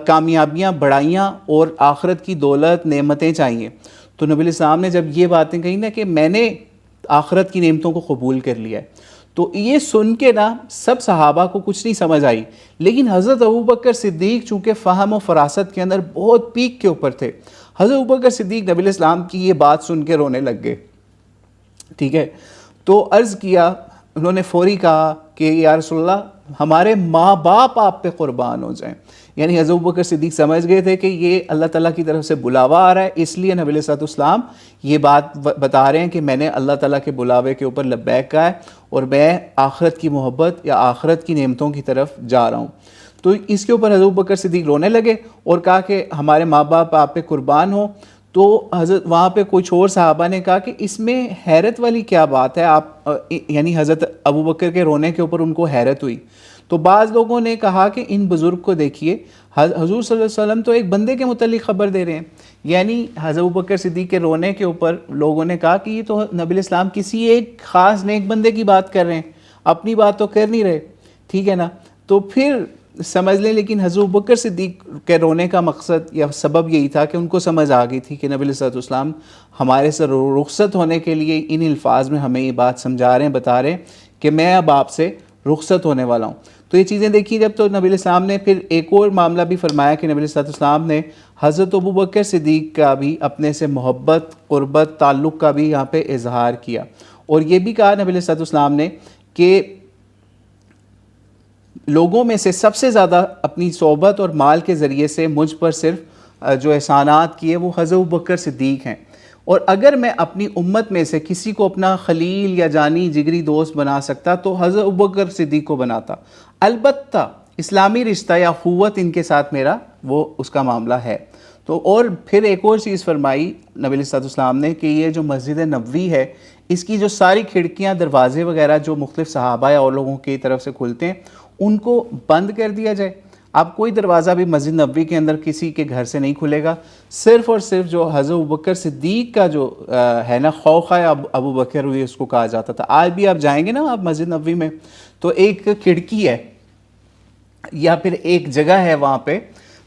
کامیابیاں، بڑائیاں اور آخرت کی دولت، نعمتیں چاہیے. تو نبی علیہ السلام نے جب یہ باتیں کہی نا کہ میں نے آخرت کی نعمتوں کو قبول کر لیا ہے، تو یہ سن کے نا سب صحابہ کو کچھ نہیں سمجھ آئی، لیکن حضرت ابوبکر صدیق چونکہ فہم و فراست کے اندر بہت پیک کے اوپر تھے، حضرت ابوبکر صدیق نبی علیہ السلام کی یہ بات سن کے رونے لگ گئے. ٹھیک ہے، تو عرض کیا، انہوں نے فوری کہا کہ یا رسول اللہ ہمارے ماں باپ آپ پہ قربان ہو جائیں. یعنی حضرت ابوبکر صدیق سمجھ گئے تھے کہ یہ اللہ تعالیٰ کی طرف سے بلاوا آ رہا ہے، اس لیے نبی علیہ السلام یہ بات بتا رہے ہیں کہ میں نے اللہ تعالیٰ کے بلاوے کے اوپر لبیک کہا ہے اور میں آخرت کی محبت یا آخرت کی نعمتوں کی طرف جا رہا ہوں. تو اس کے اوپر حضرت ابوبکر صدیق رونے لگے اور کہا کہ ہمارے ماں باپ آپ پہ قربان ہوں. تو حضرت وہاں پہ کچھ اور صحابہ نے کہا کہ اس میں حیرت والی کیا بات ہے، آپ یعنی حضرت ابوبکر کے رونے کے اوپر ان کو حیرت ہوئی. تو بعض لوگوں نے کہا کہ ان بزرگ کو دیکھیے، حضور صلی اللہ علیہ وسلم تو ایک بندے کے متعلق خبر دے رہے ہیں. یعنی حضرت ابوبکر صدیق کے رونے کے اوپر لوگوں نے کہا کہ یہ تو نبی علیہ السلام کسی ایک خاص نیک بندے کی بات کر رہے ہیں، اپنی بات تو کر نہیں رہے. ٹھیک ہے نا، تو پھر سمجھ لیں. لیکن حضرت ابوبکر صدیق کے رونے کا مقصد یا سبب یہی تھا کہ ان کو سمجھ آ گئی تھی کہ نبی علیہ السلام ہمارے سے رخصت ہونے کے لیے ان الفاظ میں ہمیں یہ بات سمجھا رہے ہیں، بتا رہے ہیں کہ میں اب آپ سے رخصت ہونے والا ہوں. تو یہ چیزیں دیکھی جب، تو نبی علیہ السلام نے پھر ایک اور معاملہ بھی فرمایا کہ نبی علیہ السلام نے حضرت ابوبکر صدیق کا بھی اپنے سے محبت، قربت، تعلق کا بھی یہاں پہ اظہار کیا. اور یہ بھی کہا نبی علیہ السلام نے کہ لوگوں میں سے سب سے زیادہ اپنی صحبت اور مال کے ذریعے سے مجھ پر صرف جو احسانات کیے وہ حضرت ابوبکر صدیق ہیں. اور اگر میں اپنی امت میں سے کسی کو اپنا خلیل یا جانی جگری دوست بنا سکتا تو حضرت ابوبکر صدیق کو بناتا. البتہ اسلامی رشتہ یا اخوت ان کے ساتھ میرا وہ اس کا معاملہ ہے. تو اور پھر ایک اور چیز فرمائی نبی علیہ السلام نے کہ یہ جو مسجد نبوی ہے اس کی جو ساری کھڑکیاں، دروازے وغیرہ جو مختلف صحابہ یا اور لوگوں کی طرف سے کھلتے ہیں ان کو بند کر دیا جائے. اب کوئی دروازہ بھی مسجد نبوی کے اندر کسی کے گھر سے نہیں کھلے گا. صرف اور صرف جو حضرت ابوبکر صدیق کا جو ہے نا خوخہ ابو بکر ہوئی اس کو کہا جاتا تھا. آج بھی آپ جائیں گے نا آپ مسجد نبوی میں تو ایک کھڑکی ہے یا پھر ایک جگہ ہے وہاں پہ،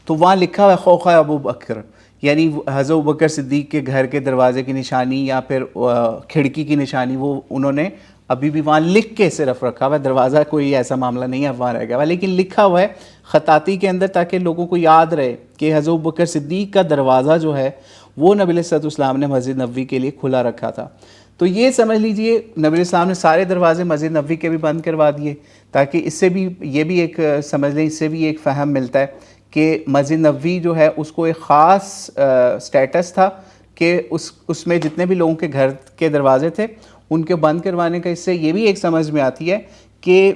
تو وہاں لکھا ہوا ہے خوخہ ابو بکر، یعنی حضرت ابوبکر صدیق کے گھر کے دروازے کی نشانی یا پھر کھڑکی کی نشانی وہ انہوں نے ابھی بھی وہاں لکھ کے صرف رکھا ہوا ہے. دروازہ کوئی ایسا معاملہ نہیں ہے وہاں رہ گیا ہوا، لیکن لکھا ہوا ہے خطاطی کے اندر تاکہ لوگوں کو یاد رہے کہ حضرت ابوبکر صدیق کا دروازہ جو ہے وہ نبی علیہ السلام نے مسجد نبوی کے لیے کھلا رکھا تھا. تو یہ سمجھ لیجئے نبی علیہ السلام نے سارے دروازے مسجد نبوی کے بھی بند کروا دیے تاکہ اس سے بھی یہ بھی ایک سمجھ لیں، اس سے بھی ایک فہم ملتا ہے کہ مسجد نبوی جو ہے اس کو ایک خاص سٹیٹس تھا کہ اس میں جتنے بھی لوگوں کے گھر کے دروازے تھے ان کے بند کروانے کا. اس سے یہ بھی ایک سمجھ میں آتی ہے کہ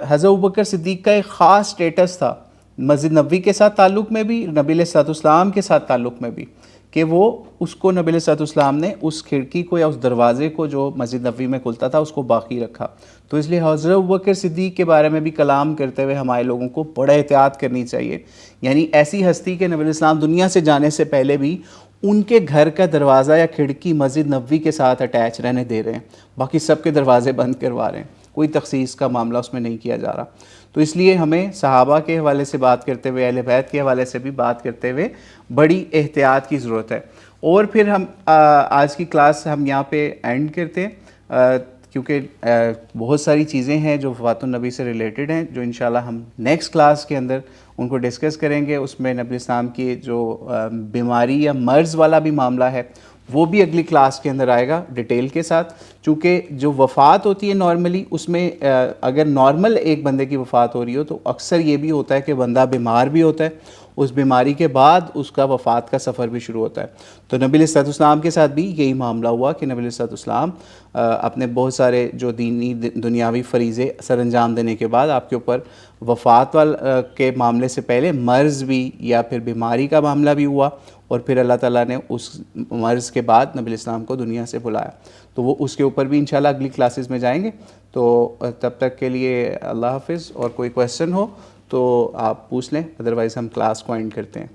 حضرت ابوبکر صدیق کا ایک خاص سٹیٹس تھا مسجد نبوی کے ساتھ تعلق میں بھی، نبی علیہ السلام کے ساتھ تعلق میں بھی، کہ وہ اس کو نبی علیہ السلام نے اس کھڑکی کو یا اس دروازے کو جو مسجد نبوی میں کھلتا تھا اس کو باقی رکھا. تو اس لیے حضرت ابوبکر صدیق کے بارے میں بھی کلام کرتے ہوئے ہمارے لوگوں کو بڑا احتیاط کرنی چاہیے. یعنی ایسی ہستی کہ نبی علیہ السلام دنیا سے جانے سے پہلے بھی ان کے گھر کا دروازہ یا کھڑکی مسجد نبوی کے ساتھ اٹیچ رہنے دے رہے ہیں، باقی سب کے دروازے بند کروا رہے ہیں، کوئی تخصیص کا معاملہ اس میں نہیں کیا جا رہا. تو اس لیے ہمیں صحابہ کے حوالے سے بات کرتے ہوئے، اہل بیت کے حوالے سے بھی بات کرتے ہوئے بڑی احتیاط کی ضرورت ہے. اور پھر ہم آج کی کلاس ہم یہاں پہ اینڈ کرتے ہیں کیونکہ بہت ساری چیزیں ہیں جو وفات النبی سے ریلیٹڈ ہیں جو انشاءاللہ ہم نیکسٹ کلاس کے اندر ان کو ڈسکس کریں گے. اس میں نبی اسلام کی جو بیماری یا مرض والا بھی معاملہ ہے وہ بھی اگلی کلاس کے اندر آئے گا ڈیٹیل کے ساتھ. چونکہ جو وفات ہوتی ہے نارملی اس میں اگر نارمل ایک بندے کی وفات ہو رہی ہو تو اکثر یہ بھی ہوتا ہے کہ بندہ بیمار بھی ہوتا ہے، اس بیماری کے بعد اس کا وفات کا سفر بھی شروع ہوتا ہے. تو نبی علیہ السلام کے ساتھ بھی یہی معاملہ ہوا کہ نبی علیہ السلام اپنے بہت سارے جو دینی دنیاوی فریضے سر انجام دینے کے بعد آپ کے اوپر وفات کے معاملے سے پہلے مرض بھی یا پھر بیماری کا معاملہ بھی ہوا، اور پھر اللہ تعالیٰ نے اس مرض کے بعد نبی علیہ السلام کو دنیا سے بلایا. تو وہ اس کے اوپر بھی انشاءاللہ اگلی کلاسز میں جائیں گے. تو تب تک کے لیے اللہ حافظ. اور کوئی کویسچن ہو تو آپ پوچھ لیں، ادروائز ہم کلاس کو اینڈ کرتے ہیں.